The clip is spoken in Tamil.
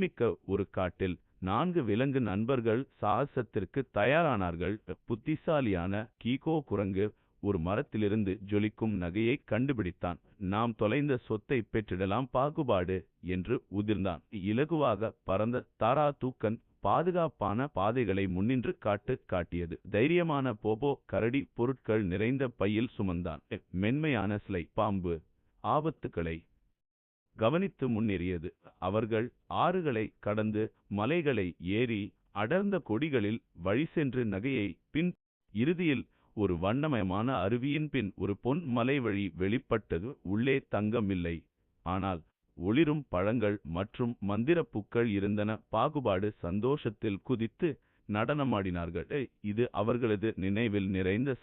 புகழ்மிக்க ஒரு காட்டில் 4 விலங்கு நண்பர்கள் சாகசத்திற்கு தயாரானார்கள். புத்திசாலியான கீகோ குரங்கு ஒரு மரத்திலிருந்து ஜொலிக்கும் நகையை கண்டுபிடித்தான். நாம் தொலைந்த சொத்தை பெற்றிடலாம் பாகுபாடு என்று உதிர்ந்தான். இலகுவாக பறந்த தாரா தூக்கன் பாதுகாப்பான பாதைகளை முன்னின்று காட்டியது. தைரியமான போபோ கரடி பொருட்கள் நிறைந்த பையில் சுமந்தான். மென்மையான ஸ்லை பாம்பு ஆபத்துக்களை கவனித்து முன்னேறியது. அவர்கள் ஆறுகளை கடந்து மலைகளை ஏறி அடர்ந்த கொடிகளில் வழி சென்று நகையை இறுதியில் ஒரு வண்ணமயமான அருவியின் பின் ஒரு பொன் மலைவழி வெளிப்பட்டது. உள்ளே தங்கம் இல்லை, ஆனால் ஒளிரும் பழங்கள் மற்றும் மந்திரப்பூக்கள் இருந்தன. பாகுபாடு சந்தோஷத்தில் குதித்து நடனமாடினார்கள். இது அவர்களது நினைவில் நிறைந்த